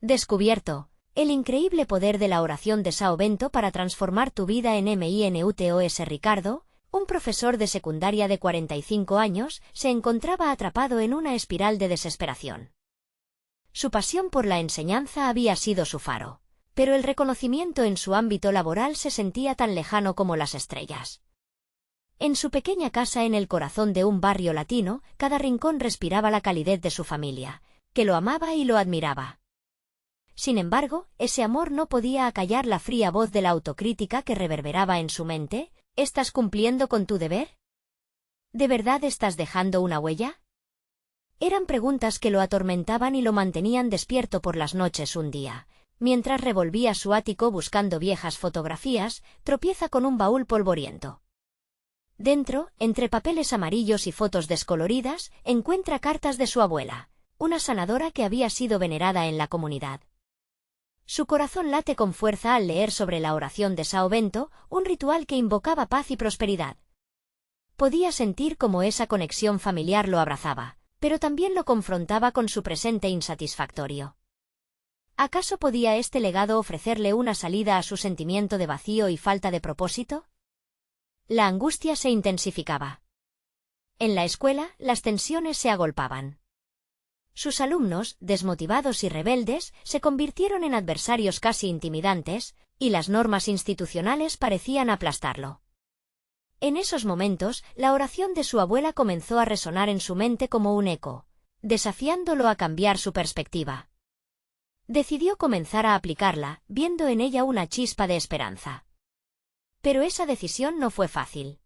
Descubierto. El increíble poder de la oración de São Bento para transformar tu vida en MINUTOS. Ricardo, un profesor de secundaria de 45 años, se encontraba atrapado en una espiral de desesperación. Su pasión por la enseñanza había sido su faro, pero el reconocimiento en su ámbito laboral se sentía tan lejano como las estrellas. En su pequeña casa en el corazón de un barrio latino, cada rincón respiraba la calidez de su familia, que lo amaba y lo admiraba. Sin embargo, ese amor no podía acallar la fría voz de la autocrítica que reverberaba en su mente. ¿Estás cumpliendo con tu deber? ¿De verdad estás dejando una huella? Eran preguntas que lo atormentaban y lo mantenían despierto por las noches. Un día, mientras revolvía su ático buscando viejas fotografías, tropieza con un baúl polvoriento. Dentro, entre papeles amarillos y fotos descoloridas, encuentra cartas de su abuela, una sanadora que había sido venerada en la comunidad. Su corazón late con fuerza al leer sobre la oración de São Bento, un ritual que invocaba paz y prosperidad. Podía sentir cómo esa conexión familiar lo abrazaba, pero también lo confrontaba con su presente insatisfactorio. ¿Acaso podía este legado ofrecerle una salida a su sentimiento de vacío y falta de propósito? La angustia se intensificaba. En la escuela, las tensiones se agolpaban. Sus alumnos, desmotivados y rebeldes, se convirtieron en adversarios casi intimidantes, y las normas institucionales parecían aplastarlo. En esos momentos, la oración de su abuela comenzó a resonar en su mente como un eco, desafiándolo a cambiar su perspectiva. Decidió comenzar a aplicarla, viendo en ella una chispa de esperanza. Pero esa decisión no fue fácil.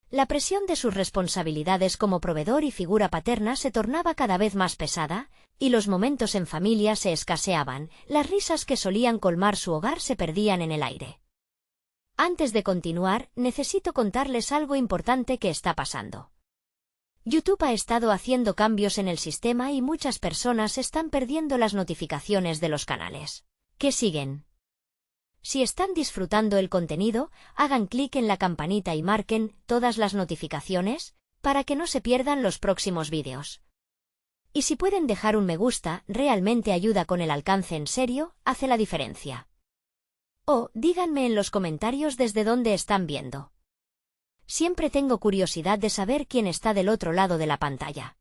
La presión de sus responsabilidades como proveedor y figura paterna se tornaba cada vez más pesada, y los momentos en familia se escaseaban, las risas que solían colmar su hogar se perdían en el aire. Antes de continuar, necesito contarles algo importante que está pasando. YouTube ha estado haciendo cambios en el sistema y muchas personas están perdiendo las notificaciones de los canales que siguen. Si están disfrutando el contenido, hagan clic en la campanita y marquen todas las notificaciones, para que no se pierdan los próximos vídeos. Y si pueden dejar un me gusta, realmente ayuda con el alcance. En serio, hace la diferencia. O, díganme en los comentarios desde dónde están viendo. Siempre tengo curiosidad de saber quién está del otro lado de la pantalla.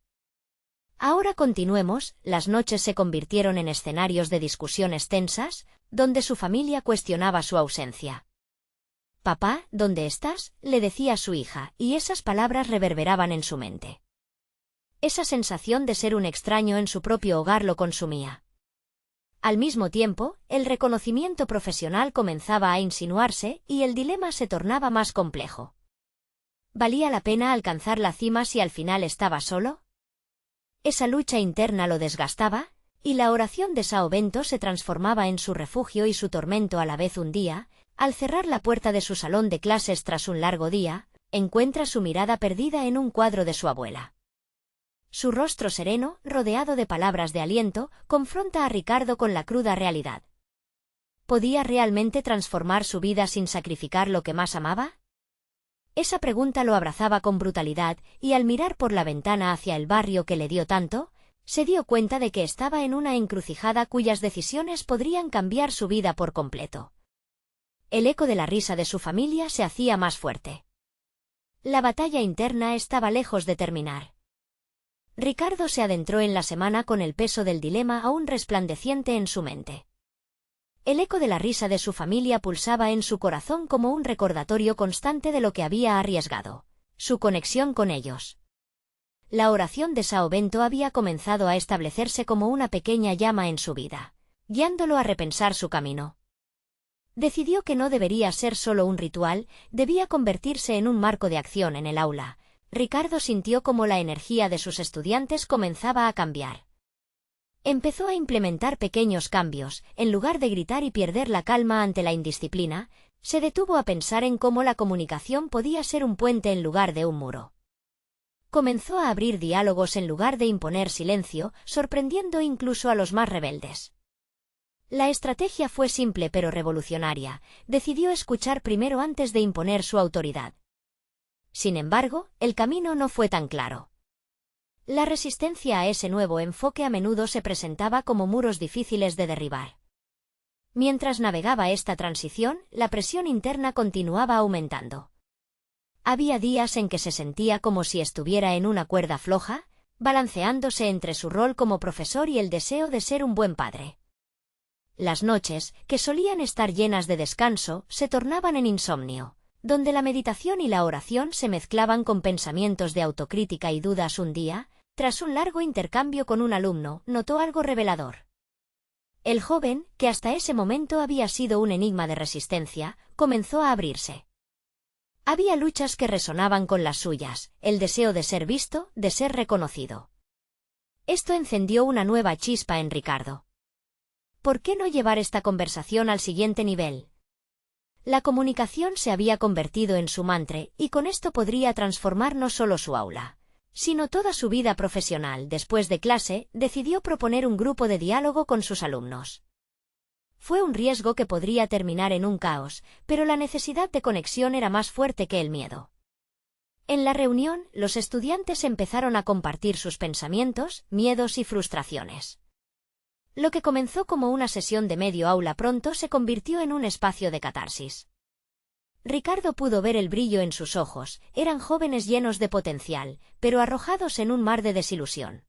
Ahora continuemos. Las noches se convirtieron en escenarios de discusiones tensas, donde su familia cuestionaba su ausencia. «Papá, ¿dónde estás?», le decía a su hija, y esas palabras reverberaban en su mente. Esa sensación de ser un extraño en su propio hogar lo consumía. Al mismo tiempo, el reconocimiento profesional comenzaba a insinuarse, y el dilema se tornaba más complejo. ¿Valía la pena alcanzar la cima si al final estaba solo? Esa lucha interna lo desgastaba, y la oración de São Bento se transformaba en su refugio y su tormento a la vez. Un día, al cerrar la puerta de su salón de clases tras un largo día, encuentra su mirada perdida en un cuadro de su abuela. Su rostro sereno, rodeado de palabras de aliento, confronta a Ricardo con la cruda realidad. ¿Podía realmente transformar su vida sin sacrificar lo que más amaba? Esa pregunta lo abrazaba con brutalidad, y al mirar por la ventana hacia el barrio que le dio tanto, se dio cuenta de que estaba en una encrucijada cuyas decisiones podrían cambiar su vida por completo. El eco de la risa de su familia se hacía más fuerte. La batalla interna estaba lejos de terminar. Ricardo se adentró en la semana con el peso del dilema aún resplandeciente en su mente. El eco de la risa de su familia pulsaba en su corazón como un recordatorio constante de lo que había arriesgado, su conexión con ellos. La oración de São Bento había comenzado a establecerse como una pequeña llama en su vida, guiándolo a repensar su camino. Decidió que no debería ser solo un ritual, debía convertirse en un marco de acción en el aula. Ricardo sintió como la energía de sus estudiantes comenzaba a cambiar. Empezó a implementar pequeños cambios, en lugar de gritar y perder la calma ante la indisciplina, se detuvo a pensar en cómo la comunicación podía ser un puente en lugar de un muro. Comenzó a abrir diálogos en lugar de imponer silencio, sorprendiendo incluso a los más rebeldes. La estrategia fue simple pero revolucionaria. Decidió escuchar primero antes de imponer su autoridad. Sin embargo, el camino no fue tan claro. La resistencia a ese nuevo enfoque a menudo se presentaba como muros difíciles de derribar. Mientras navegaba esta transición, la presión interna continuaba aumentando. Había días en que se sentía como si estuviera en una cuerda floja, balanceándose entre su rol como profesor y el deseo de ser un buen padre. Las noches, que solían estar llenas de descanso, se tornaban en insomnio, donde la meditación y la oración se mezclaban con pensamientos de autocrítica y dudas. Un día, tras un largo intercambio con un alumno, notó algo revelador. El joven, que hasta ese momento había sido un enigma de resistencia, comenzó a abrirse. Había luchas que resonaban con las suyas, el deseo de ser visto, de ser reconocido. Esto encendió una nueva chispa en Ricardo. ¿Por qué no llevar esta conversación al siguiente nivel? La comunicación se había convertido en su mantra, y con esto podría transformar no solo su aula, sino toda su vida profesional. Después de clase, decidió proponer un grupo de diálogo con sus alumnos. Fue un riesgo que podría terminar en un caos, pero la necesidad de conexión era más fuerte que el miedo. En la reunión, los estudiantes empezaron a compartir sus pensamientos, miedos y frustraciones. Lo que comenzó como una sesión de medio aula pronto se convirtió en un espacio de catarsis. Ricardo pudo ver el brillo en sus ojos. Eran jóvenes llenos de potencial, pero arrojados en un mar de desilusión.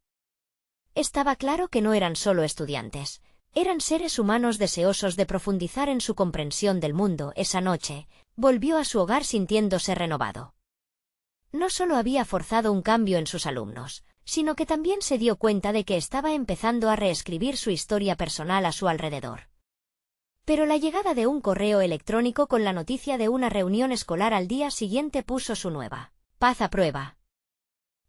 Estaba claro que no eran solo estudiantes. Eran seres humanos deseosos de profundizar en su comprensión del mundo. Esa noche, volvió a su hogar sintiéndose renovado. No solo había forzado un cambio en sus alumnos, sino que también se dio cuenta de que estaba empezando a reescribir su historia personal a su alrededor. Pero la llegada de un correo electrónico con la noticia de una reunión escolar al día siguiente puso su nueva paz a prueba.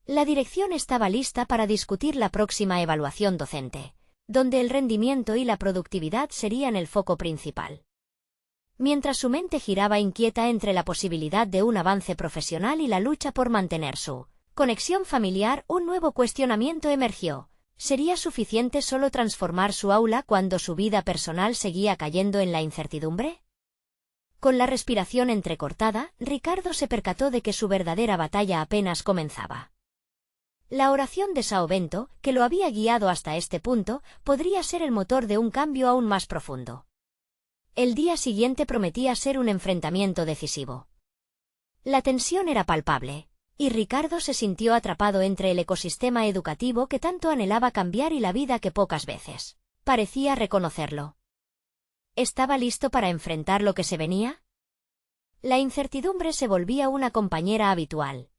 La dirección estaba lista para discutir la próxima evaluación docente, donde el rendimiento y la productividad serían el foco principal. Mientras su mente giraba inquieta entre la posibilidad de un avance profesional y la lucha por mantener su conexión familiar, un nuevo cuestionamiento emergió. ¿Sería suficiente solo transformar su aula cuando su vida personal seguía cayendo en la incertidumbre? Con la respiración entrecortada, Ricardo se percató de que su verdadera batalla apenas comenzaba. La oración de São Bento, que lo había guiado hasta este punto, podría ser el motor de un cambio aún más profundo. El día siguiente prometía ser un enfrentamiento decisivo. La tensión era palpable, y Ricardo se sintió atrapado entre el ecosistema educativo que tanto anhelaba cambiar y la vida que pocas veces parecía reconocerlo. ¿Estaba listo para enfrentar lo que se venía? La incertidumbre se volvía una compañera habitual.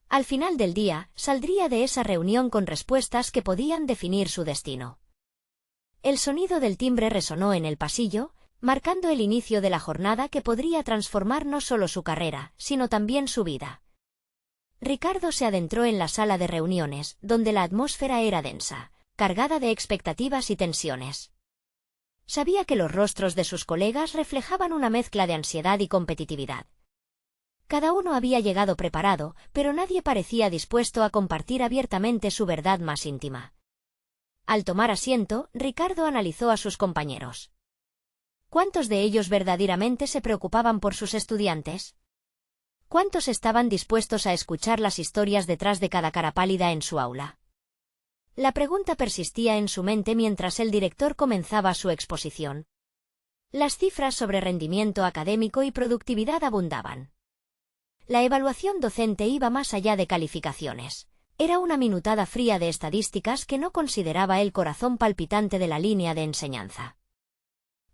Al final del día, saldría de esa reunión con respuestas que podían definir su destino. El sonido del timbre resonó en el pasillo, marcando el inicio de la jornada que podría transformar no solo su carrera, sino también su vida. Ricardo se adentró en la sala de reuniones, donde la atmósfera era densa, cargada de expectativas y tensiones. Sabía que los rostros de sus colegas reflejaban una mezcla de ansiedad y competitividad. Cada uno había llegado preparado, pero nadie parecía dispuesto a compartir abiertamente su verdad más íntima. Al tomar asiento, Ricardo analizó a sus compañeros. ¿Cuántos de ellos verdaderamente se preocupaban por sus estudiantes? ¿Cuántos estaban dispuestos a escuchar las historias detrás de cada cara pálida en su aula? La pregunta persistía en su mente mientras el director comenzaba su exposición. Las cifras sobre rendimiento académico y productividad abundaban. La evaluación docente iba más allá de calificaciones. Era una minutada fría de estadísticas que no consideraba el corazón palpitante de la línea de enseñanza.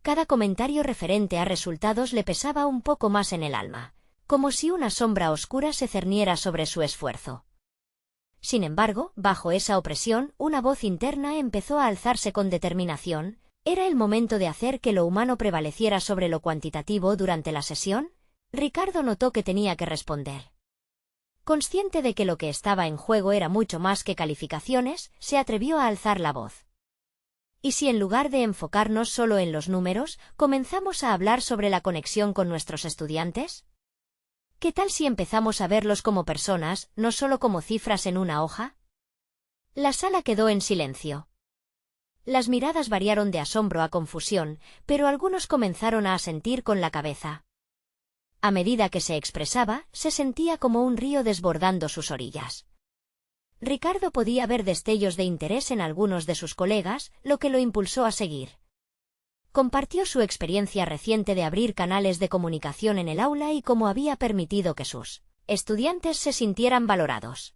Cada comentario referente a resultados le pesaba un poco más en el alma, como si una sombra oscura se cerniera sobre su esfuerzo. Sin embargo, bajo esa opresión, una voz interna empezó a alzarse con determinación. ¿Era el momento de hacer que lo humano prevaleciera sobre lo cuantitativo durante la sesión? Ricardo notó que tenía que responder. Consciente de que lo que estaba en juego era mucho más que calificaciones, se atrevió a alzar la voz. ¿Y si en lugar de enfocarnos solo en los números, comenzamos a hablar sobre la conexión con nuestros estudiantes? ¿Qué tal si empezamos a verlos como personas, no solo como cifras en una hoja? La sala quedó en silencio. Las miradas variaron de asombro a confusión, pero algunos comenzaron a asentir con la cabeza. A medida que se expresaba, se sentía como un río desbordando sus orillas. Ricardo podía ver destellos de interés en algunos de sus colegas, lo que lo impulsó a seguir. Compartió su experiencia reciente de abrir canales de comunicación en el aula y cómo había permitido que sus estudiantes se sintieran valorados.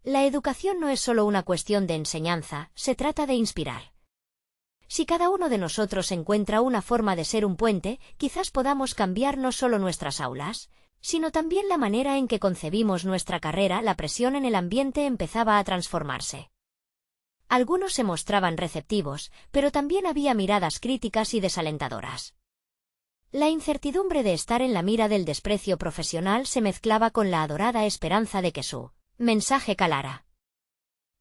La educación no es solo una cuestión de enseñanza, se trata de inspirar. Si cada uno de nosotros encuentra una forma de ser un puente, quizás podamos cambiar no solo nuestras aulas, sino también la manera en que concebimos nuestra carrera. La presión en el ambiente empezaba a transformarse. Algunos se mostraban receptivos, pero también había miradas críticas y desalentadoras. La incertidumbre de estar en la mira del desprecio profesional se mezclaba con la adorada esperanza de que su mensaje calara.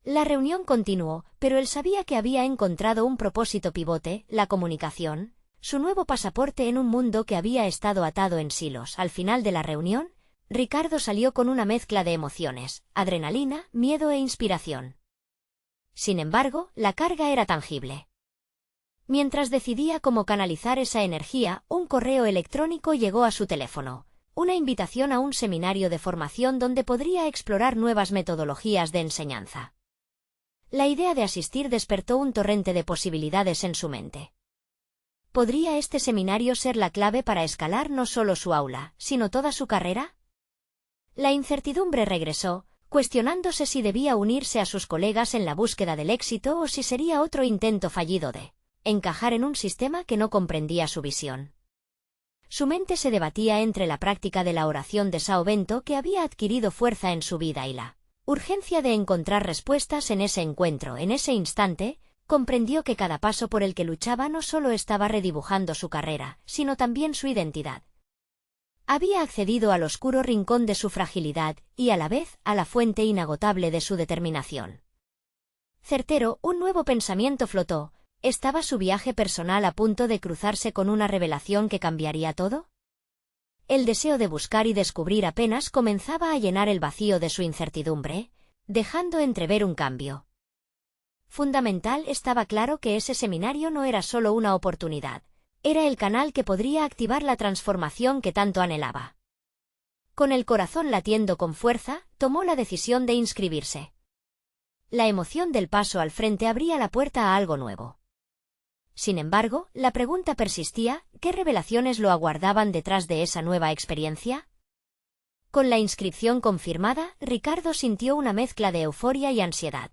La reunión continuó, pero él sabía que había encontrado un propósito pivote, la comunicación, su nuevo pasaporte en un mundo que había estado atado en silos. Al final de la reunión, Ricardo salió con una mezcla de emociones, adrenalina, miedo e inspiración. Sin embargo, la carga era tangible. Mientras decidía cómo canalizar esa energía, un correo electrónico llegó a su teléfono, una invitación a un seminario de formación donde podría explorar nuevas metodologías de enseñanza. La idea de asistir despertó un torrente de posibilidades en su mente. ¿Podría este seminario ser la clave para escalar no solo su aula, sino toda su carrera? La incertidumbre regresó, cuestionándose si debía unirse a sus colegas en la búsqueda del éxito o si sería otro intento fallido de encajar en un sistema que no comprendía su visión. Su mente se debatía entre la práctica de la oración de São Bento que había adquirido fuerza en su vida y la urgencia de encontrar respuestas en ese encuentro. En ese instante, comprendió que cada paso por el que luchaba no solo estaba redibujando su carrera, sino también su identidad. Había accedido al oscuro rincón de su fragilidad y a la vez a la fuente inagotable de su determinación. Certero, un nuevo pensamiento flotó. ¿Estaba su viaje personal a punto de cruzarse con una revelación que cambiaría todo? El deseo de buscar y descubrir apenas comenzaba a llenar el vacío de su incertidumbre, dejando entrever un cambio. Fundamental. Estaba claro que ese seminario no era solo una oportunidad, era el canal que podría activar la transformación que tanto anhelaba. Con el corazón latiendo con fuerza, tomó la decisión de inscribirse. La emoción del paso al frente abría la puerta a algo nuevo. Sin embargo, la pregunta persistía: ¿qué revelaciones lo aguardaban detrás de esa nueva experiencia? Con la inscripción confirmada, Ricardo sintió una mezcla de euforia y ansiedad.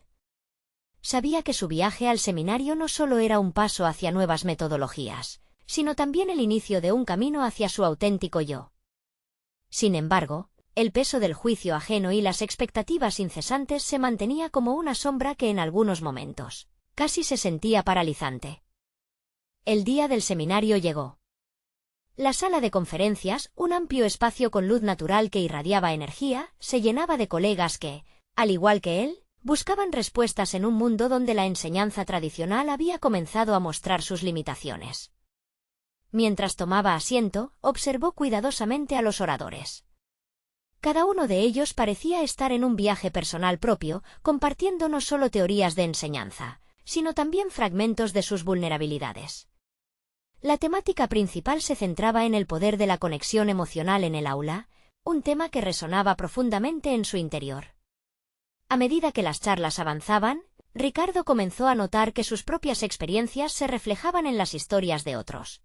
Sabía que su viaje al seminario no solo era un paso hacia nuevas metodologías, sino también el inicio de un camino hacia su auténtico yo. Sin embargo, el peso del juicio ajeno y las expectativas incesantes se mantenía como una sombra que en algunos momentos casi se sentía paralizante. El día del seminario llegó. La sala de conferencias, un amplio espacio con luz natural que irradiaba energía, se llenaba de colegas que, al igual que él, buscaban respuestas en un mundo donde la enseñanza tradicional había comenzado a mostrar sus limitaciones. Mientras tomaba asiento, observó cuidadosamente a los oradores. Cada uno de ellos parecía estar en un viaje personal propio, compartiendo no solo teorías de enseñanza, sino también fragmentos de sus vulnerabilidades. La temática principal se centraba en el poder de la conexión emocional en el aula, un tema que resonaba profundamente en su interior. A medida que las charlas avanzaban, Ricardo comenzó a notar que sus propias experiencias se reflejaban en las historias de otros.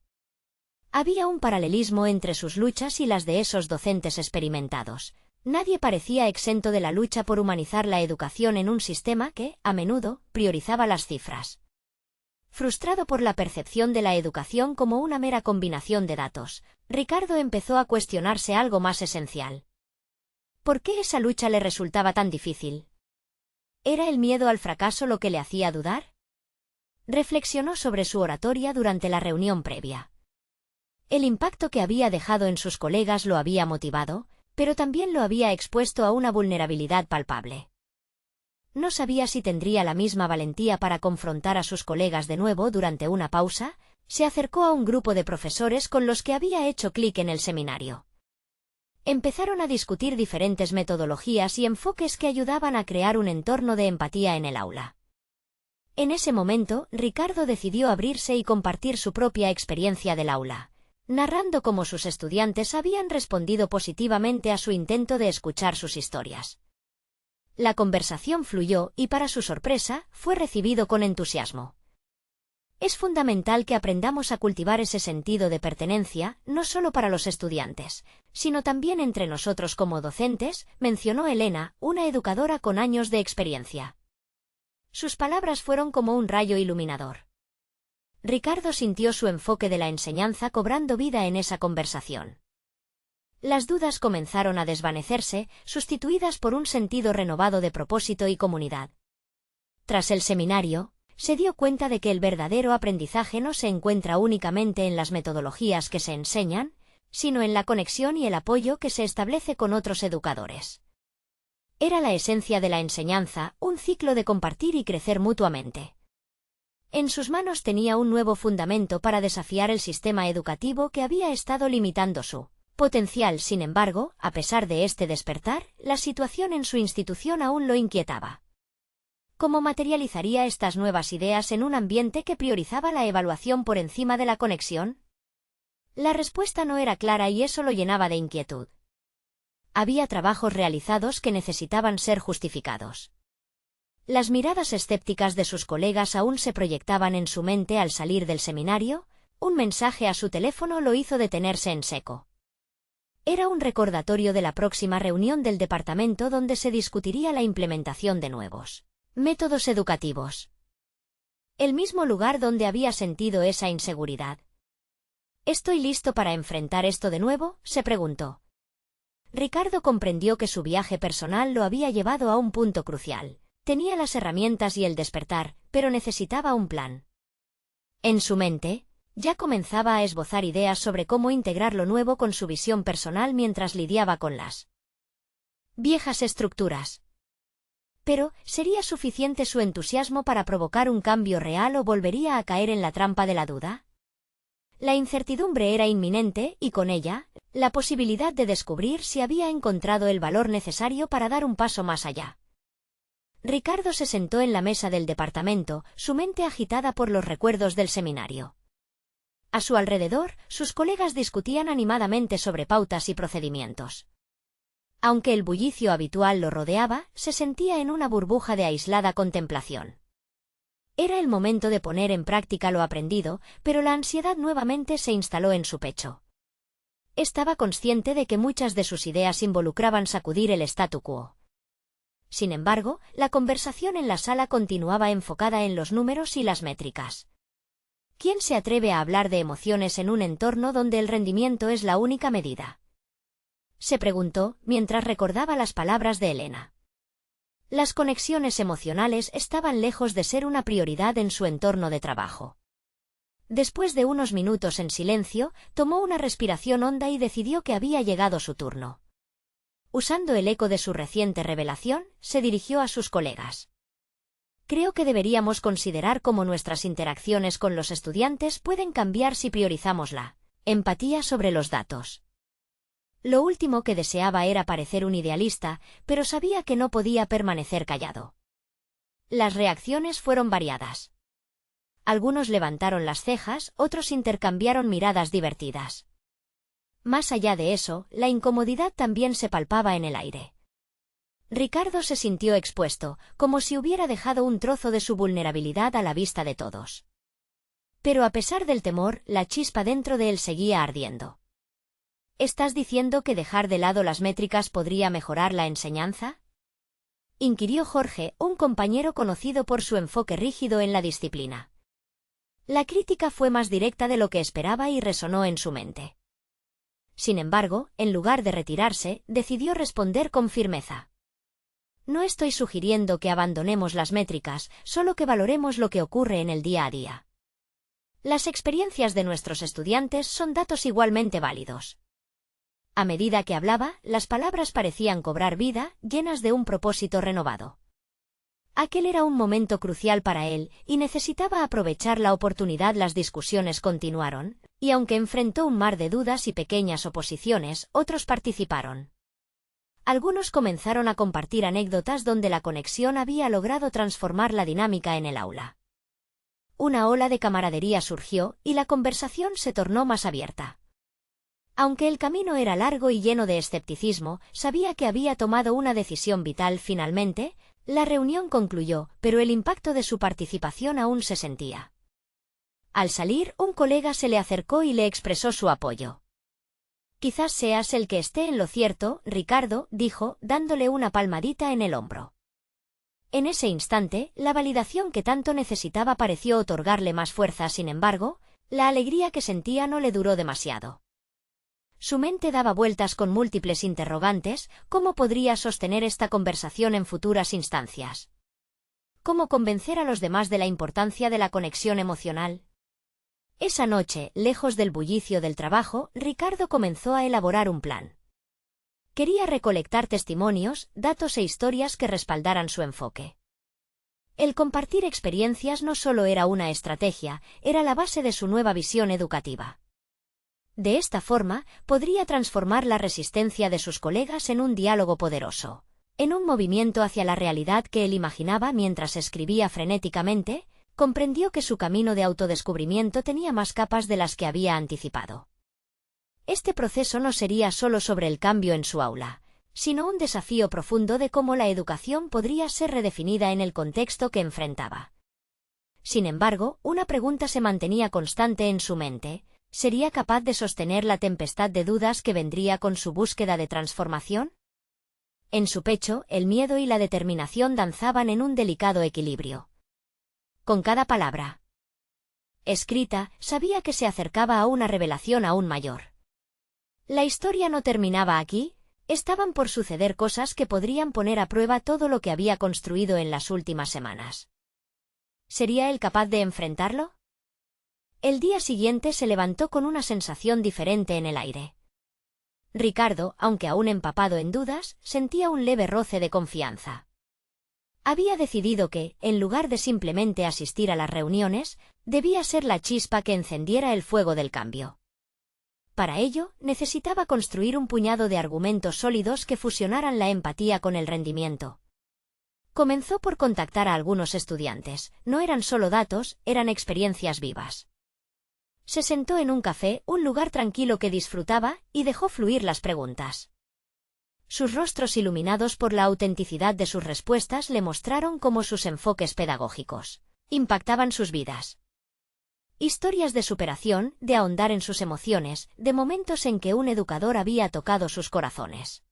Había un paralelismo entre sus luchas y las de esos docentes experimentados. Nadie parecía exento de la lucha por humanizar la educación en un sistema que, a menudo, priorizaba las cifras. Frustrado por la percepción de la educación como una mera combinación de datos, Ricardo empezó a cuestionarse algo más esencial. ¿Por qué esa lucha le resultaba tan difícil? ¿Era el miedo al fracaso lo que le hacía dudar? Reflexionó sobre su oratoria durante la reunión previa. El impacto que había dejado en sus colegas lo había motivado, pero también lo había expuesto a una vulnerabilidad palpable. No sabía si tendría la misma valentía para confrontar a sus colegas de nuevo. Durante una pausa, se acercó a un grupo de profesores con los que había hecho clic en el seminario. Empezaron a discutir diferentes metodologías y enfoques que ayudaban a crear un entorno de empatía en el aula. En ese momento, Ricardo decidió abrirse y compartir su propia experiencia del aula, narrando cómo sus estudiantes habían respondido positivamente a su intento de escuchar sus historias. La conversación fluyó y, para su sorpresa, fue recibido con entusiasmo. Es fundamental que aprendamos a cultivar ese sentido de pertenencia, no solo para los estudiantes, sino también entre nosotros como docentes, mencionó Elena, una educadora con años de experiencia. Sus palabras fueron como un rayo iluminador. Ricardo sintió su enfoque de la enseñanza cobrando vida en esa conversación. Las dudas comenzaron a desvanecerse, sustituidas por un sentido renovado de propósito y comunidad. Tras el seminario, se dio cuenta de que el verdadero aprendizaje no se encuentra únicamente en las metodologías que se enseñan, sino en la conexión y el apoyo que se establece con otros educadores. Era la esencia de la enseñanza, un ciclo de compartir y crecer mutuamente. En sus manos tenía un nuevo fundamento para desafiar el sistema educativo que había estado limitando su potencial. Sin embargo, a pesar de este despertar, la situación en su institución aún lo inquietaba. ¿Cómo materializaría estas nuevas ideas en un ambiente que priorizaba la evaluación por encima de la conexión? La respuesta no era clara y eso lo llenaba de inquietud. Había trabajos realizados que necesitaban ser justificados. Las miradas escépticas de sus colegas aún se proyectaban en su mente al salir del seminario. Un mensaje a su teléfono lo hizo detenerse en seco. Era un recordatorio de la próxima reunión del departamento donde se discutiría la implementación de nuevos métodos educativos. El mismo lugar donde había sentido esa inseguridad. ¿Estoy listo para enfrentar esto de nuevo?, se preguntó. Ricardo comprendió que su viaje personal lo había llevado a un punto crucial. Tenía las herramientas y el despertar, pero necesitaba un plan. En su mente, ya comenzaba a esbozar ideas sobre cómo integrar lo nuevo con su visión personal mientras lidiaba con las viejas estructuras. Pero, ¿sería suficiente su entusiasmo para provocar un cambio real o volvería a caer en la trampa de la duda? La incertidumbre era inminente y, con ella, la posibilidad de descubrir si había encontrado el valor necesario para dar un paso más allá. Ricardo se sentó en la mesa del departamento, su mente agitada por los recuerdos del seminario. A su alrededor, sus colegas discutían animadamente sobre pautas y procedimientos. Aunque el bullicio habitual lo rodeaba, se sentía en una burbuja de aislada contemplación. Era el momento de poner en práctica lo aprendido, pero la ansiedad nuevamente se instaló en su pecho. Estaba consciente de que muchas de sus ideas involucraban sacudir el statu quo. Sin embargo, la conversación en la sala continuaba enfocada en los números y las métricas. ¿Quién se atreve a hablar de emociones en un entorno donde el rendimiento es la única medida?, se preguntó mientras recordaba las palabras de Elena. Las conexiones emocionales estaban lejos de ser una prioridad en su entorno de trabajo. Después de unos minutos en silencio, tomó una respiración honda y decidió que había llegado su turno. Usando el eco de su reciente revelación, se dirigió a sus colegas. Creo que deberíamos considerar cómo nuestras interacciones con los estudiantes pueden cambiar si priorizamos la empatía sobre los datos. Lo último que deseaba era parecer un idealista, pero sabía que no podía permanecer callado. Las reacciones fueron variadas. Algunos levantaron las cejas, otros intercambiaron miradas divertidas. Más allá de eso, la incomodidad también se palpaba en el aire. Ricardo se sintió expuesto, como si hubiera dejado un trozo de su vulnerabilidad a la vista de todos. Pero a pesar del temor, la chispa dentro de él seguía ardiendo. ¿Estás diciendo que dejar de lado las métricas podría mejorar la enseñanza?, inquirió Jorge, un compañero conocido por su enfoque rígido en la disciplina. La crítica fue más directa de lo que esperaba y resonó en su mente. Sin embargo, en lugar de retirarse, decidió responder con firmeza. No estoy sugiriendo que abandonemos las métricas, solo que valoremos lo que ocurre en el día a día. Las experiencias de nuestros estudiantes son datos igualmente válidos. A medida que hablaba, las palabras parecían cobrar vida, llenas de un propósito renovado. Aquel era un momento crucial para él, y necesitaba aprovechar la oportunidad. Las discusiones continuaron, y aunque enfrentó un mar de dudas y pequeñas oposiciones, otros participaron. Algunos comenzaron a compartir anécdotas donde la conexión había logrado transformar la dinámica en el aula. Una ola de camaradería surgió, y la conversación se tornó más abierta. Aunque el camino era largo y lleno de escepticismo, sabía que había tomado una decisión vital finalmente. La reunión concluyó, pero el impacto de su participación aún se sentía. Al salir, un colega se le acercó y le expresó su apoyo. «Quizás seas el que esté en lo cierto, Ricardo», dijo, dándole una palmadita en el hombro. En ese instante, la validación que tanto necesitaba pareció otorgarle más fuerza. Sin embargo, la alegría que sentía no le duró demasiado. Su mente daba vueltas con múltiples interrogantes. ¿Cómo podría sostener esta conversación en futuras instancias? ¿Cómo convencer a los demás de la importancia de la conexión emocional? Esa noche, lejos del bullicio del trabajo, Ricardo comenzó a elaborar un plan. Quería recolectar testimonios, datos e historias que respaldaran su enfoque. El compartir experiencias no solo era una estrategia, era la base de su nueva visión educativa. De esta forma, podría transformar la resistencia de sus colegas en un diálogo poderoso, en un movimiento hacia la realidad que él imaginaba mientras escribía frenéticamente. Comprendió que su camino de autodescubrimiento tenía más capas de las que había anticipado. Este proceso no sería solo sobre el cambio en su aula, sino un desafío profundo de cómo la educación podría ser redefinida en el contexto que enfrentaba. Sin embargo, una pregunta se mantenía constante en su mente: ¿sería capaz de sostener la tempestad de dudas que vendría con su búsqueda de transformación? En su pecho, el miedo y la determinación danzaban en un delicado equilibrio. Con cada palabra escrita, sabía que se acercaba a una revelación aún mayor. La historia no terminaba aquí. Estaban por suceder cosas que podrían poner a prueba todo lo que había construido en las últimas semanas. ¿Sería él capaz de enfrentarlo? El día siguiente se levantó con una sensación diferente en el aire. Ricardo, aunque aún empapado en dudas, sentía un leve roce de confianza. Había decidido que, en lugar de simplemente asistir a las reuniones, debía ser la chispa que encendiera el fuego del cambio. Para ello, necesitaba construir un puñado de argumentos sólidos que fusionaran la empatía con el rendimiento. Comenzó por contactar a algunos estudiantes. No eran solo datos, eran experiencias vivas. Se sentó en un café, un lugar tranquilo que disfrutaba, y dejó fluir las preguntas. Sus rostros iluminados por la autenticidad de sus respuestas le mostraron cómo sus enfoques pedagógicos impactaban sus vidas. Historias de superación, de ahondar en sus emociones, de momentos en que un educador había tocado sus corazones.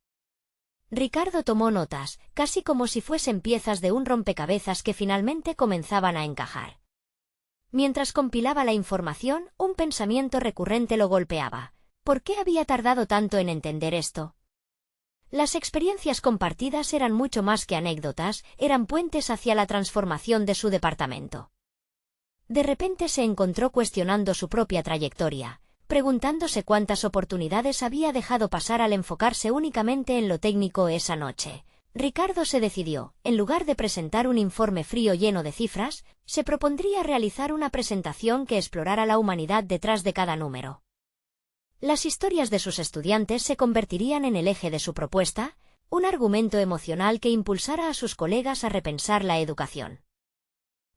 Ricardo tomó notas, casi como si fuesen piezas de un rompecabezas que finalmente comenzaban a encajar. Mientras compilaba la información, un pensamiento recurrente lo golpeaba. ¿Por qué había tardado tanto en entender esto? Las experiencias compartidas eran mucho más que anécdotas, eran puentes hacia la transformación de su departamento. De repente se encontró cuestionando su propia trayectoria, preguntándose cuántas oportunidades había dejado pasar al enfocarse únicamente en lo técnico esa noche. Ricardo se decidió, en lugar de presentar un informe frío lleno de cifras, se propondría realizar una presentación que explorara la humanidad detrás de cada número. Las historias de sus estudiantes se convertirían en el eje de su propuesta, un argumento emocional que impulsara a sus colegas a repensar la educación.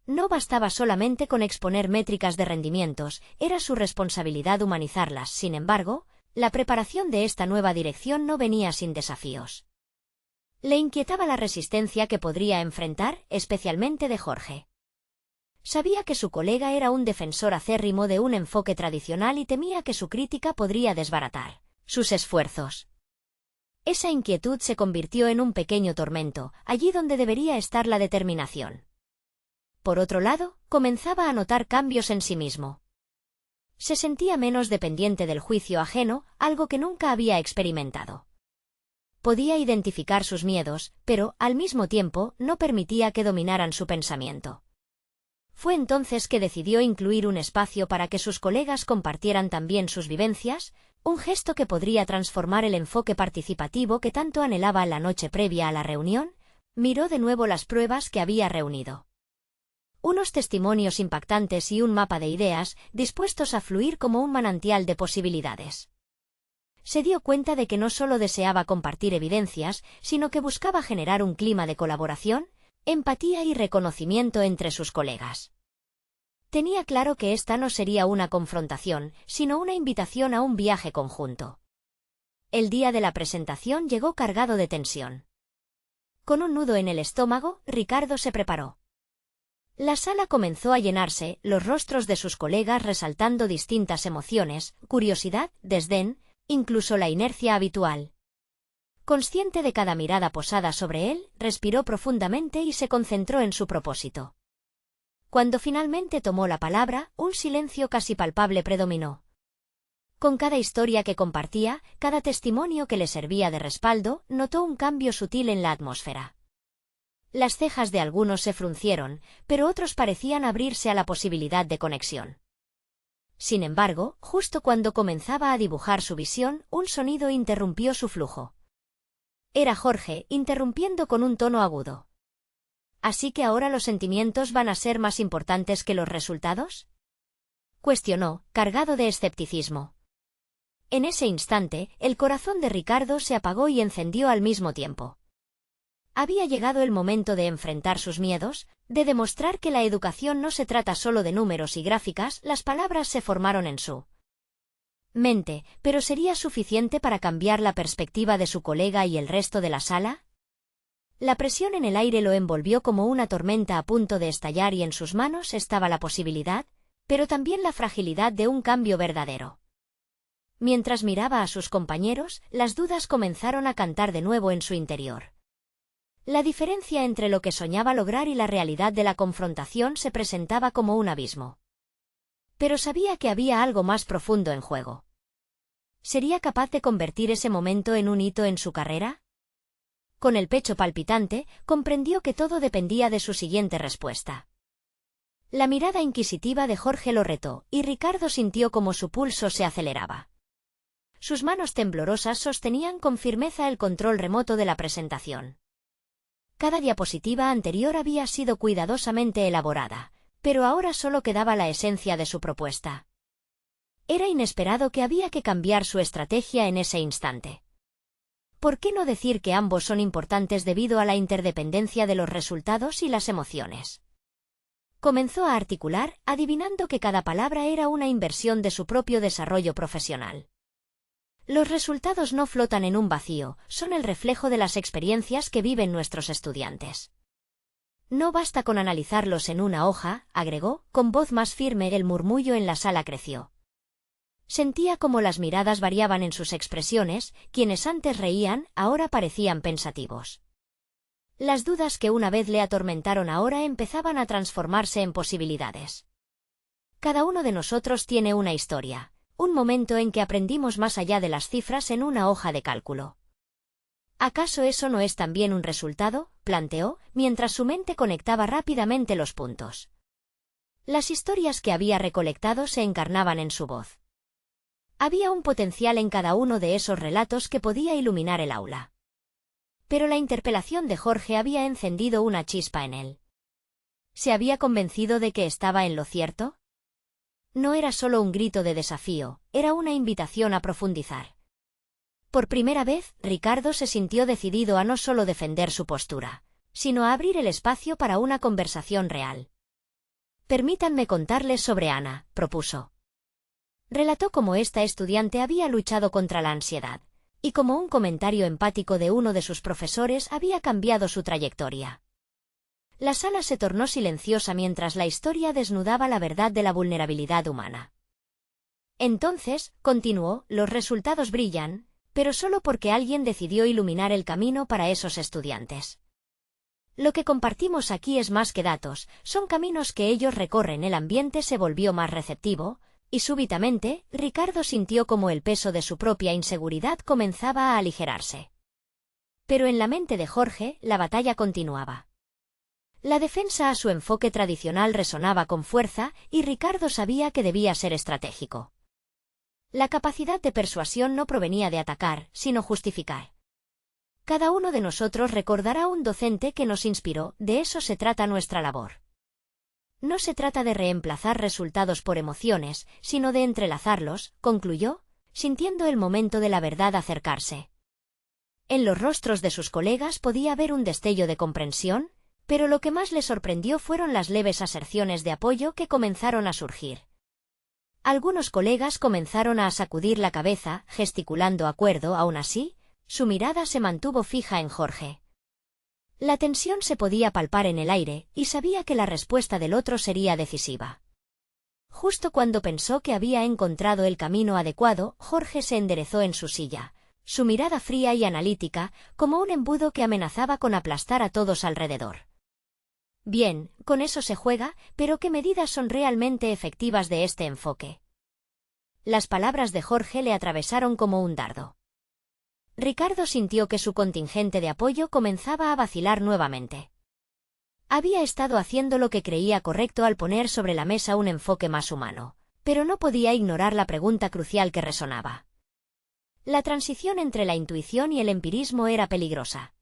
No bastaba solamente con exponer métricas de rendimientos, era su responsabilidad humanizarlas. Sin embargo, la preparación de esta nueva dirección no venía sin desafíos. Le inquietaba la resistencia que podría enfrentar, especialmente de Jorge. Sabía que su colega era un defensor acérrimo de un enfoque tradicional y temía que su crítica podría desbaratar sus esfuerzos. Esa inquietud se convirtió en un pequeño tormento, allí donde debería estar la determinación. Por otro lado, comenzaba a notar cambios en sí mismo. Se sentía menos dependiente del juicio ajeno, algo que nunca había experimentado. Podía identificar sus miedos, pero, al mismo tiempo, no permitía que dominaran su pensamiento. Fue entonces que decidió incluir un espacio para que sus colegas compartieran también sus vivencias, un gesto que podría transformar el enfoque participativo que tanto anhelaba la noche previa a la reunión. Miró de nuevo las pruebas que había reunido. Unos testimonios impactantes y un mapa de ideas, dispuestos a fluir como un manantial de posibilidades. Se dio cuenta de que no solo deseaba compartir evidencias, sino que buscaba generar un clima de colaboración, empatía y reconocimiento entre sus colegas. Tenía claro que esta no sería una confrontación, sino una invitación a un viaje conjunto. El día de la presentación llegó cargado de tensión. Con un nudo en el estómago, Ricardo se preparó. La sala comenzó a llenarse, los rostros de sus colegas resaltando distintas emociones, curiosidad, desdén, incluso la inercia habitual. Consciente de cada mirada posada sobre él, respiró profundamente y se concentró en su propósito. Cuando finalmente tomó la palabra, un silencio casi palpable predominó. Con cada historia que compartía, cada testimonio que le servía de respaldo, notó un cambio sutil en la atmósfera. Las cejas de algunos se fruncieron, pero otros parecían abrirse a la posibilidad de conexión. Sin embargo, justo cuando comenzaba a dibujar su visión, un sonido interrumpió su flujo. Era Jorge, interrumpiendo con un tono agudo. ¿Así que ahora los sentimientos van a ser más importantes que los resultados?, cuestionó, cargado de escepticismo. En ese instante, el corazón de Ricardo se apagó y encendió al mismo tiempo. Había llegado el momento de enfrentar sus miedos, de demostrar que la educación no se trata solo de números y gráficas. Las palabras se formaron en su mente, pero ¿sería suficiente para cambiar la perspectiva de su colega y el resto de la sala? La presión en el aire lo envolvió como una tormenta a punto de estallar y en sus manos estaba la posibilidad, pero también la fragilidad de un cambio verdadero. Mientras miraba a sus compañeros, las dudas comenzaron a cantar de nuevo en su interior. La diferencia entre lo que soñaba lograr y la realidad de la confrontación se presentaba como un abismo. Pero sabía que había algo más profundo en juego. ¿Sería capaz de convertir ese momento en un hito en su carrera? Con el pecho palpitante, comprendió que todo dependía de su siguiente respuesta. La mirada inquisitiva de Jorge lo retó, y Ricardo sintió como su pulso se aceleraba. Sus manos temblorosas sostenían con firmeza el control remoto de la presentación. Cada diapositiva anterior había sido cuidadosamente elaborada, pero ahora solo quedaba la esencia de su propuesta. Era inesperado que había que cambiar su estrategia en ese instante. ¿Por qué no decir que ambos son importantes debido a la interdependencia de los resultados y las emociones? Comenzó a articular, adivinando que cada palabra era una inversión de su propio desarrollo profesional. Los resultados no flotan en un vacío, son el reflejo de las experiencias que viven nuestros estudiantes. No basta con analizarlos en una hoja, agregó, con voz más firme. El murmullo en la sala creció. Sentía cómo las miradas variaban en sus expresiones, quienes antes reían, ahora parecían pensativos. Las dudas que una vez le atormentaron ahora empezaban a transformarse en posibilidades. Cada uno de nosotros tiene una historia. Un momento en que aprendimos más allá de las cifras en una hoja de cálculo. ¿Acaso eso no es también un resultado?, planteó, mientras su mente conectaba rápidamente los puntos. Las historias que había recolectado se encarnaban en su voz. Había un potencial en cada uno de esos relatos que podía iluminar el aula. Pero la interpelación de Jorge había encendido una chispa en él. ¿Se había convencido de que estaba en lo cierto? No era solo un grito de desafío, era una invitación a profundizar. Por primera vez, Ricardo se sintió decidido a no solo defender su postura, sino a abrir el espacio para una conversación real. Permítanme contarles sobre Ana, propuso. Relató cómo esta estudiante había luchado contra la ansiedad, y cómo un comentario empático de uno de sus profesores había cambiado su trayectoria. La sala se tornó silenciosa mientras la historia desnudaba la verdad de la vulnerabilidad humana. Entonces, continuó, los resultados brillan, pero solo porque alguien decidió iluminar el camino para esos estudiantes. Lo que compartimos aquí es más que datos, son caminos que ellos recorren. El ambiente se volvió más receptivo, y súbitamente, Ricardo sintió como el peso de su propia inseguridad comenzaba a aligerarse. Pero en la mente de Jorge, la batalla continuaba. La defensa a su enfoque tradicional resonaba con fuerza, y Ricardo sabía que debía ser estratégico. La capacidad de persuasión no provenía de atacar, sino justificar. Cada uno de nosotros recordará un docente que nos inspiró, de eso se trata nuestra labor. No se trata de reemplazar resultados por emociones, sino de entrelazarlos, concluyó, sintiendo el momento de la verdad acercarse. En los rostros de sus colegas podía ver un destello de comprensión, Pero lo que más le sorprendió fueron las leves aserciones de apoyo que comenzaron a surgir. Algunos colegas comenzaron a sacudir la cabeza, gesticulando acuerdo. Aún así, su mirada se mantuvo fija en Jorge. La tensión se podía palpar en el aire, y sabía que la respuesta del otro sería decisiva. Justo cuando pensó que había encontrado el camino adecuado, Jorge se enderezó en su silla, su mirada fría y analítica, como un embudo que amenazaba con aplastar a todos alrededor. Bien, con eso se juega, pero ¿qué medidas son realmente efectivas de este enfoque? Las palabras de Jorge le atravesaron como un dardo. Ricardo sintió que su contingente de apoyo comenzaba a vacilar nuevamente. Había estado haciendo lo que creía correcto al poner sobre la mesa un enfoque más humano, pero no podía ignorar la pregunta crucial que resonaba. La transición entre la intuición y el empirismo era peligrosa.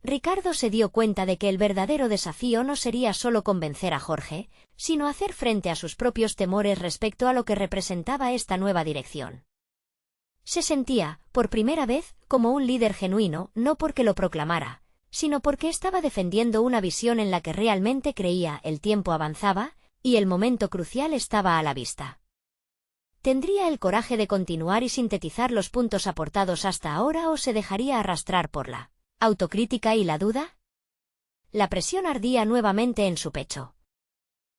Ricardo se dio cuenta de que el verdadero desafío no sería solo convencer a Jorge, sino hacer frente a sus propios temores respecto a lo que representaba esta nueva dirección. Se sentía, por primera vez, como un líder genuino, no porque lo proclamara, sino porque estaba defendiendo una visión en la que realmente creía. El tiempo avanzaba, y el momento crucial estaba a la vista. ¿Tendría el coraje de continuar y sintetizar los puntos aportados hasta ahora o se dejaría arrastrar por la autocrítica y la duda? La presión ardía nuevamente en su pecho.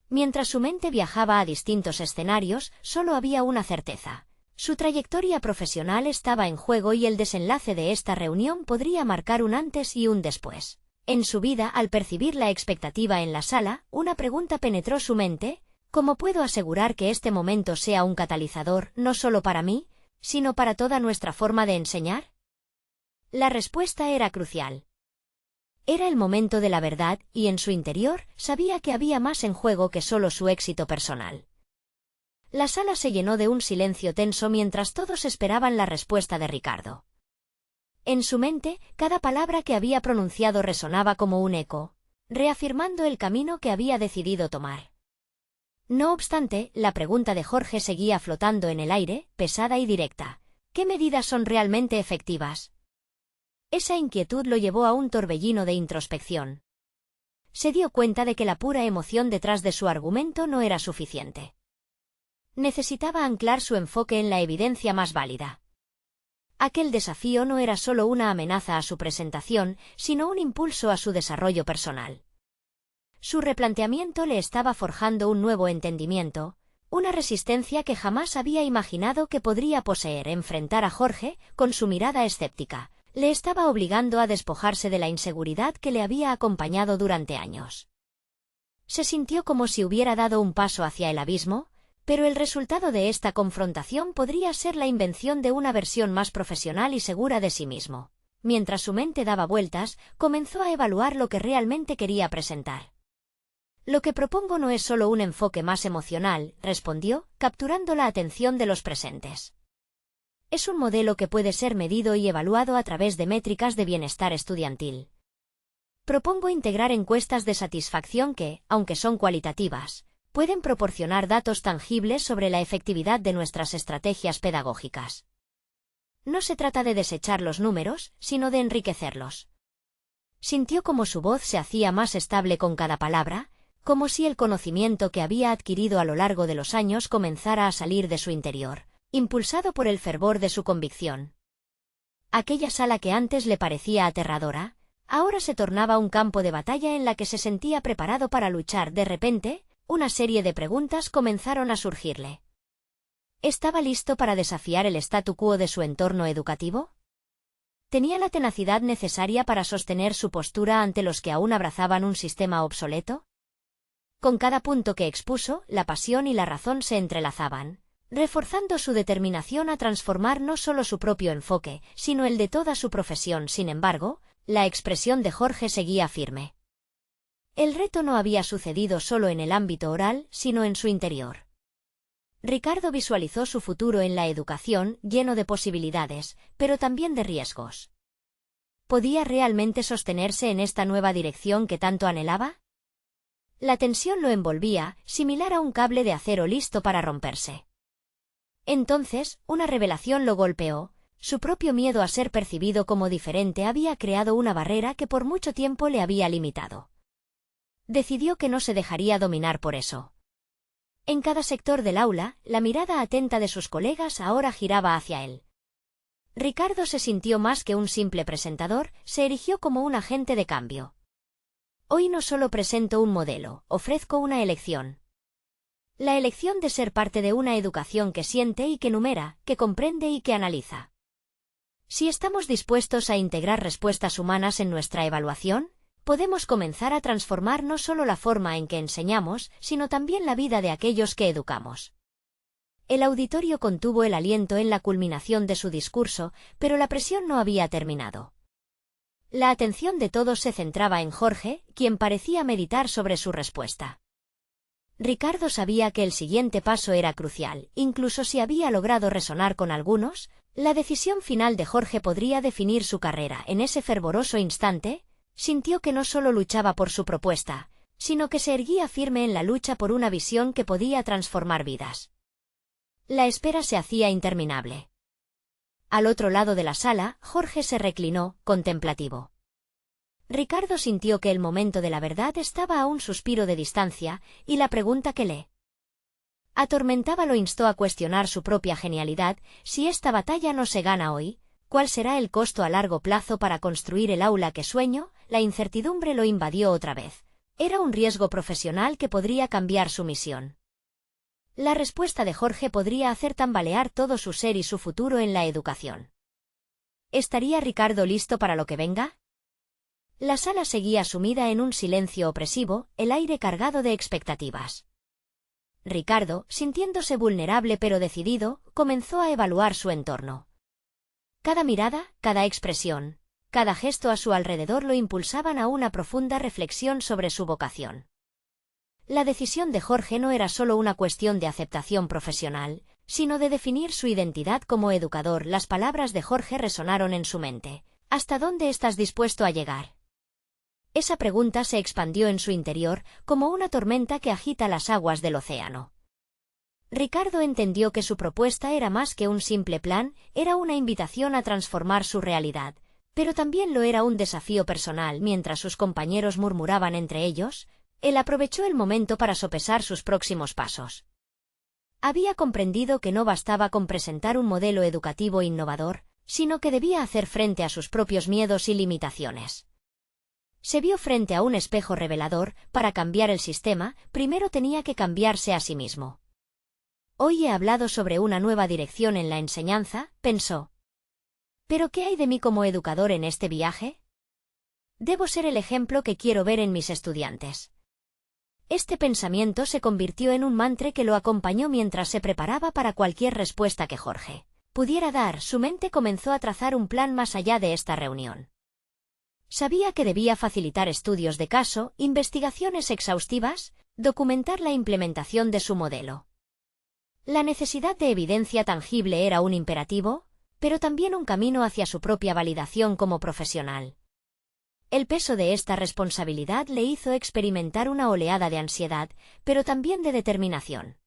Mientras su mente viajaba a distintos escenarios, solo había una certeza. Su trayectoria profesional estaba en juego y el desenlace de esta reunión podría marcar un antes y un después. En su vida, al percibir la expectativa en la sala, una pregunta penetró su mente: ¿cómo puedo asegurar que este momento sea un catalizador, no solo para mí, sino para toda nuestra forma de enseñar? La respuesta era crucial. Era el momento de la verdad, y en su interior sabía que había más en juego que solo su éxito personal. La sala se llenó de un silencio tenso mientras todos esperaban la respuesta de Ricardo. En su mente, cada palabra que había pronunciado resonaba como un eco, reafirmando el camino que había decidido tomar. No obstante, la pregunta de Jorge seguía flotando en el aire, pesada y directa. ¿Qué medidas son realmente efectivas? Esa inquietud lo llevó a un torbellino de introspección. Se dio cuenta de que la pura emoción detrás de su argumento no era suficiente. Necesitaba anclar su enfoque en la evidencia más válida. Aquel desafío no era solo una amenaza a su presentación, sino un impulso a su desarrollo personal. Su replanteamiento le estaba forjando un nuevo entendimiento, una resistencia que jamás había imaginado que podría poseer. Enfrentar a Jorge, con su mirada escéptica, le estaba obligando a despojarse de la inseguridad que le había acompañado durante años. Se sintió como si hubiera dado un paso hacia el abismo, pero el resultado de esta confrontación podría ser la invención de una versión más profesional y segura de sí mismo. Mientras su mente daba vueltas, comenzó a evaluar lo que realmente quería presentar. Lo que propongo no es solo un enfoque más emocional, respondió, capturando la atención de los presentes. Es un modelo que puede ser medido y evaluado a través de métricas de bienestar estudiantil. Propongo integrar encuestas de satisfacción que, aunque son cualitativas, pueden proporcionar datos tangibles sobre la efectividad de nuestras estrategias pedagógicas. No se trata de desechar los números, sino de enriquecerlos. Sintió como su voz se hacía más estable con cada palabra, como si el conocimiento que había adquirido a lo largo de los años comenzara a salir de su interior, impulsado por el fervor de su convicción. Aquella sala que antes le parecía aterradora, ahora se tornaba un campo de batalla en la que se sentía preparado para luchar. De repente, una serie de preguntas comenzaron a surgirle. ¿Estaba listo para desafiar el statu quo de su entorno educativo? ¿Tenía la tenacidad necesaria para sostener su postura ante los que aún abrazaban un sistema obsoleto? Con cada punto que expuso, la pasión y la razón se entrelazaban, reforzando su determinación a transformar no solo su propio enfoque, sino el de toda su profesión. Sin embargo, la expresión de Jorge seguía firme. El reto no había sucedido solo en el ámbito oral, sino en su interior. Ricardo visualizó su futuro en la educación, lleno de posibilidades, pero también de riesgos. ¿Podía realmente sostenerse en esta nueva dirección que tanto anhelaba? La tensión lo envolvía, similar a un cable de acero listo para romperse. Entonces, una revelación lo golpeó. Su propio miedo a ser percibido como diferente había creado una barrera que por mucho tiempo le había limitado. decidió que no se dejaría dominar por eso. En cada sector del aula, la mirada atenta de sus colegas ahora giraba hacia él. Ricardo se sintió más que un simple presentador, se erigió como un agente de cambio. Hoy no solo presento un modelo, ofrezco una elección. La elección de ser parte de una educación que siente y que numera, que comprende y que analiza. Si estamos dispuestos a integrar respuestas humanas en nuestra evaluación, podemos comenzar a transformar no solo la forma en que enseñamos, sino también la vida de aquellos que educamos. El auditorio contuvo el aliento en la culminación de su discurso, pero la presión no había terminado. La atención de todos se centraba en Jorge, quien parecía meditar sobre su respuesta. Ricardo sabía que el siguiente paso era crucial, incluso si había logrado resonar con algunos, la decisión final de Jorge podría definir su carrera. En ese fervoroso instante, sintió que no solo luchaba por su propuesta, sino que se erguía firme en la lucha por una visión que podía transformar vidas. La espera se hacía interminable. Al otro lado de la sala, Jorge se reclinó, contemplativo. Ricardo sintió que el momento de la verdad estaba a un suspiro de distancia, y la pregunta que le atormentaba lo instó a cuestionar su propia genialidad. Si esta batalla no se gana hoy, ¿cuál será el costo a largo plazo para construir el aula que sueño? La incertidumbre lo invadió otra vez. Era un riesgo profesional que podría cambiar su misión. La respuesta de Jorge podría hacer tambalear todo su ser y su futuro en la educación. ¿Estaría Ricardo listo para lo que venga? La sala seguía sumida en un silencio opresivo, el aire cargado de expectativas. Ricardo, sintiéndose vulnerable pero decidido, comenzó a evaluar su entorno. Cada mirada, cada expresión, cada gesto a su alrededor lo impulsaban a una profunda reflexión sobre su vocación. La decisión de Jorge no era solo una cuestión de aceptación profesional, sino de definir su identidad como educador. Las palabras de Jorge resonaron en su mente. ¿Hasta dónde estás dispuesto a llegar? Esa pregunta se expandió en su interior, como una tormenta que agita las aguas del océano. Ricardo entendió que su propuesta era más que un simple plan, era una invitación a transformar su realidad, pero también lo era un desafío personal. Mientras sus compañeros murmuraban entre ellos, él aprovechó el momento para sopesar sus próximos pasos. Había comprendido que no bastaba con presentar un modelo educativo innovador, sino que debía hacer frente a sus propios miedos y limitaciones. Se vio frente a un espejo revelador. Para cambiar el sistema, primero tenía que cambiarse a sí mismo. Hoy he hablado sobre una nueva dirección en la enseñanza, pensó. ¿Pero qué hay de mí como educador en este viaje? Debo ser el ejemplo que quiero ver en mis estudiantes. Este pensamiento se convirtió en un mantra que lo acompañó mientras se preparaba para cualquier respuesta que Jorge pudiera dar. Su mente comenzó a trazar un plan más allá de esta reunión. Sabía que debía facilitar estudios de caso, investigaciones exhaustivas, documentar la implementación de su modelo. La necesidad de evidencia tangible era un imperativo, pero también un camino hacia su propia validación como profesional. El peso de esta responsabilidad le hizo experimentar una oleada de ansiedad, pero también de determinación.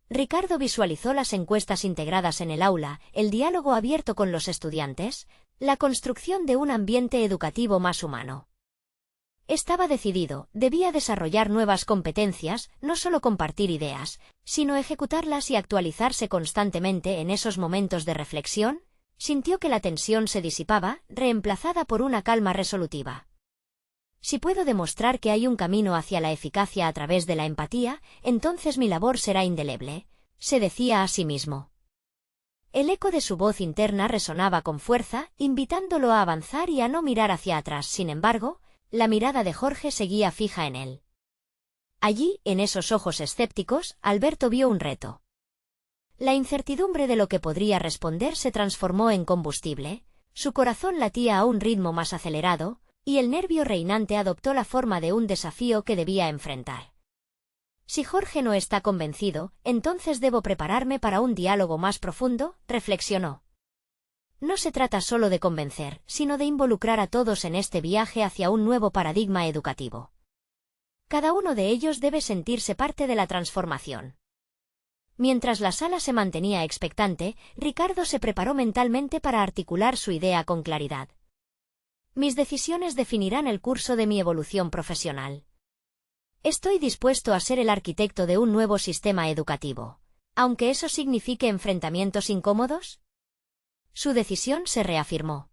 Ricardo visualizó las encuestas integradas en el aula, el diálogo abierto con los estudiantes, la construcción de un ambiente educativo más humano. Estaba decidido, debía desarrollar nuevas competencias, no solo compartir ideas, sino ejecutarlas y actualizarse constantemente. En esos momentos de reflexión, sintió que la tensión se disipaba, reemplazada por una calma resolutiva. Si puedo demostrar que hay un camino hacia la eficacia a través de la empatía, entonces mi labor será indeleble, se decía a sí mismo. El eco de su voz interna resonaba con fuerza, invitándolo a avanzar y a no mirar hacia atrás. Sin embargo, la mirada de Jorge seguía fija en él. Allí, en esos ojos escépticos, Alberto vio un reto. La incertidumbre de lo que podría responder se transformó en combustible, su corazón latía a un ritmo más acelerado, y el nervio reinante adoptó la forma de un desafío que debía enfrentar. Si Jorge no está convencido, entonces debo prepararme para un diálogo más profundo, reflexionó. No se trata solo de convencer, sino de involucrar a todos en este viaje hacia un nuevo paradigma educativo. Cada uno de ellos debe sentirse parte de la transformación. Mientras la sala se mantenía expectante, Ricardo se preparó mentalmente para articular su idea con claridad. Mis decisiones definirán el curso de mi evolución profesional. Estoy dispuesto a ser el arquitecto de un nuevo sistema educativo, aunque eso signifique enfrentamientos incómodos. Su decisión se reafirmó.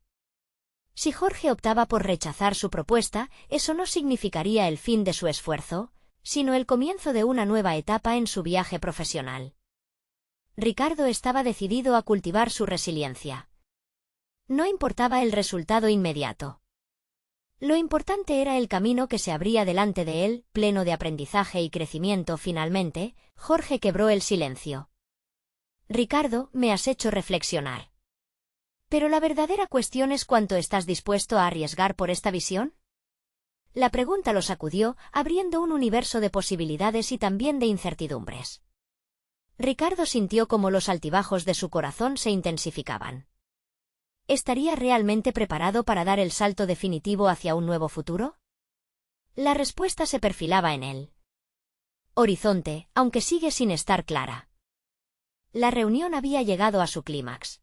Si Jorge optaba por rechazar su propuesta, eso no significaría el fin de su esfuerzo, sino el comienzo de una nueva etapa en su viaje profesional. Ricardo estaba decidido a cultivar su resiliencia. No importaba el resultado inmediato. Lo importante era el camino que se abría delante de él, pleno de aprendizaje y crecimiento. Finalmente, Jorge quebró el silencio. Ricardo, me has hecho reflexionar. Pero la verdadera cuestión es cuánto estás dispuesto a arriesgar por esta visión. La pregunta lo sacudió, abriendo un universo de posibilidades y también de incertidumbres. Ricardo sintió como los altibajos de su corazón se intensificaban. ¿Estaría realmente preparado para dar el salto definitivo hacia un nuevo futuro? La respuesta se perfilaba en el horizonte, aunque sigue sin estar clara. La reunión había llegado a su clímax.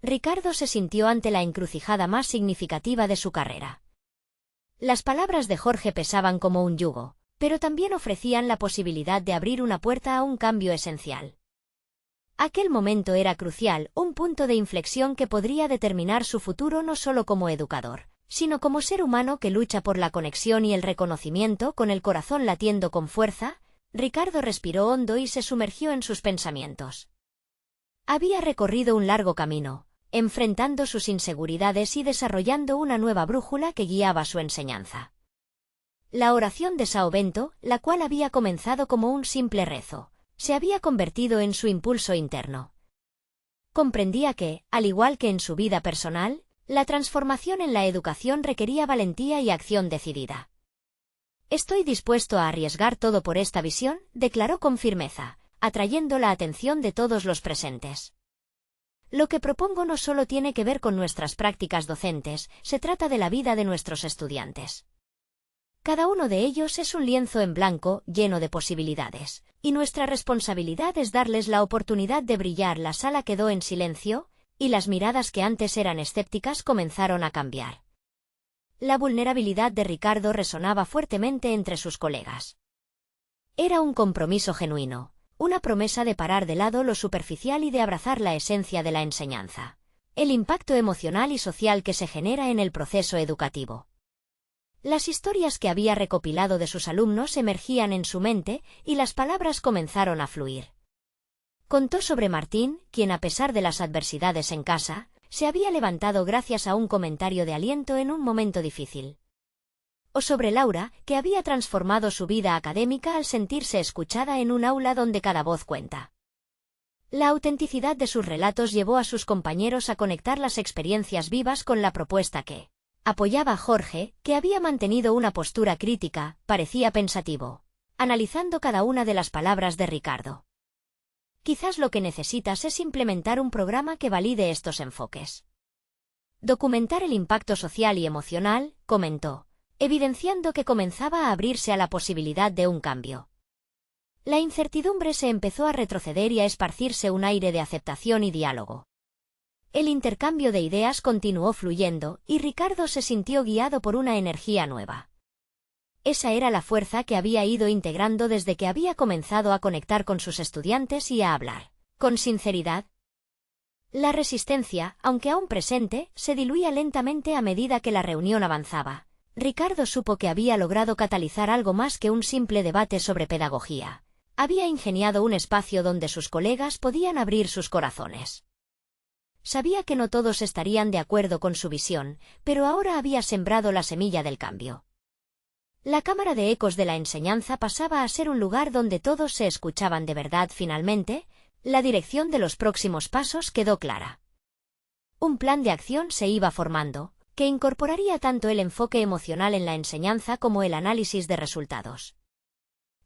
Ricardo se sintió ante la encrucijada más significativa de su carrera. Las palabras de Jorge pesaban como un yugo, pero también ofrecían la posibilidad de abrir una puerta a un cambio esencial. Aquel momento era crucial, un punto de inflexión que podría determinar su futuro no solo como educador, sino como ser humano que lucha por la conexión y el reconocimiento. Con el corazón latiendo con fuerza, Ricardo respiró hondo y se sumergió en sus pensamientos. Había recorrido un largo camino, enfrentando sus inseguridades y desarrollando una nueva brújula que guiaba su enseñanza. La oración de São Bento, la cual había comenzado como un simple rezo, se había convertido en su impulso interno. Comprendía que, al igual que en su vida personal, la transformación en la educación requería valentía y acción decidida. Estoy dispuesto a arriesgar todo por esta visión, declaró con firmeza, atrayendo la atención de todos los presentes. Lo que propongo no solo tiene que ver con nuestras prácticas docentes, se trata de la vida de nuestros estudiantes. Cada uno de ellos es un lienzo en blanco, lleno de posibilidades, y nuestra responsabilidad es darles la oportunidad de brillar. La sala quedó en silencio, y las miradas que antes eran escépticas comenzaron a cambiar. La vulnerabilidad de Ricardo resonaba fuertemente entre sus colegas. Era un compromiso genuino, una promesa de parar de lado lo superficial y de abrazar la esencia de la enseñanza, el impacto emocional y social que se genera en el proceso educativo. Las historias que había recopilado de sus alumnos emergían en su mente y las palabras comenzaron a fluir. Contó sobre Martín, quien a pesar de las adversidades en casa, se había levantado gracias a un comentario de aliento en un momento difícil. O sobre Laura, que había transformado su vida académica al sentirse escuchada en un aula donde cada voz cuenta. La autenticidad de sus relatos llevó a sus compañeros a conectar las experiencias vivas con la propuesta que apoyaba a Jorge, que había mantenido una postura crítica. Parecía pensativo, analizando cada una de las palabras de Ricardo. Quizás lo que necesitas es implementar un programa que valide estos enfoques. Documentar el impacto social y emocional, comentó, evidenciando que comenzaba a abrirse a la posibilidad de un cambio. La incertidumbre se empezó a retroceder y a esparcirse un aire de aceptación y diálogo. El intercambio de ideas continuó fluyendo, y Ricardo se sintió guiado por una energía nueva. Esa era la fuerza que había ido integrando desde que había comenzado a conectar con sus estudiantes y a hablar, con sinceridad. La resistencia, aunque aún presente, se diluía lentamente a medida que la reunión avanzaba. Ricardo supo que había logrado catalizar algo más que un simple debate sobre pedagogía. Había ingeniado un espacio donde sus colegas podían abrir sus corazones. Sabía que no todos estarían de acuerdo con su visión, pero ahora había sembrado la semilla del cambio. La cámara de ecos de la enseñanza pasaba a ser un lugar donde todos se escuchaban de verdad. Finalmente, la dirección de los próximos pasos quedó clara. Un plan de acción se iba formando, que incorporaría tanto el enfoque emocional en la enseñanza como el análisis de resultados.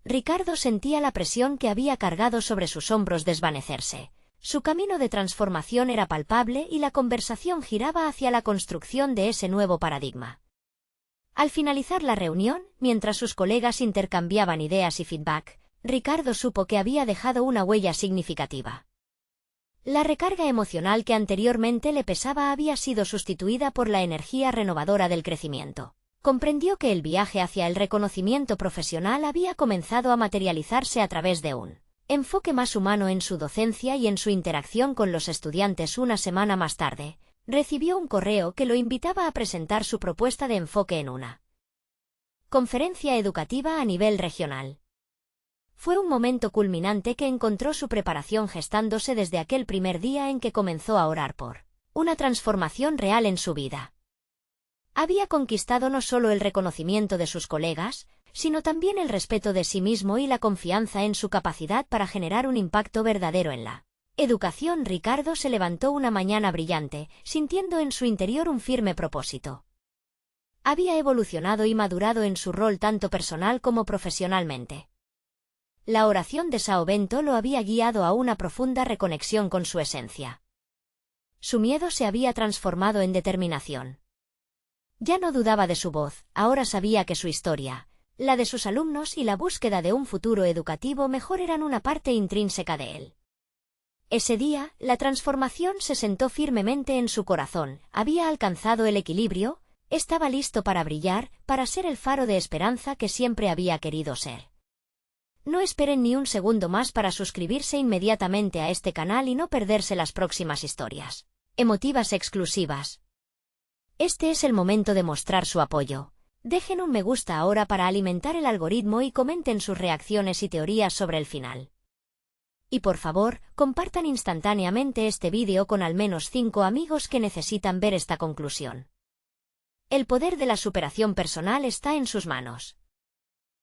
Ricardo sentía la presión que había cargado sobre sus hombros desvanecerse. Su camino de transformación era palpable y la conversación giraba hacia la construcción de ese nuevo paradigma. Al finalizar la reunión, mientras sus colegas intercambiaban ideas y feedback, Ricardo supo que había dejado una huella significativa. La recarga emocional que anteriormente le pesaba había sido sustituida por la energía renovadora del crecimiento. Comprendió que el viaje hacia el reconocimiento profesional había comenzado a materializarse a través de un enfoque más humano en su docencia y en su interacción con los estudiantes. Una semana más tarde, recibió un correo que lo invitaba a presentar su propuesta de enfoque en una conferencia educativa a nivel regional. Fue un momento culminante que encontró su preparación gestándose desde aquel primer día en que comenzó a orar por una transformación real en su vida. Había conquistado no solo el reconocimiento de sus colegas, sino también el respeto de sí mismo y la confianza en su capacidad para generar un impacto verdadero en la educación. Ricardo se levantó una mañana brillante, sintiendo en su interior un firme propósito. Había evolucionado y madurado en su rol tanto personal como profesionalmente. La oración de São Bento lo había guiado a una profunda reconexión con su esencia. Su miedo se había transformado en determinación. Ya no dudaba de su voz, ahora sabía que su historia, la de sus alumnos y la búsqueda de un futuro educativo mejor eran una parte intrínseca de él. Ese día, la transformación se sentó firmemente en su corazón, había alcanzado el equilibrio, estaba listo para brillar, para ser el faro de esperanza que siempre había querido ser. No esperen ni un segundo más para suscribirse inmediatamente a este canal y no perderse las próximas historias emotivas exclusivas. Este es el momento de mostrar su apoyo. Dejen un me gusta ahora para alimentar el algoritmo y comenten sus reacciones y teorías sobre el final. Y por favor, compartan instantáneamente este vídeo con al menos 5 amigos que necesitan ver esta conclusión. El poder de la superación personal está en sus manos.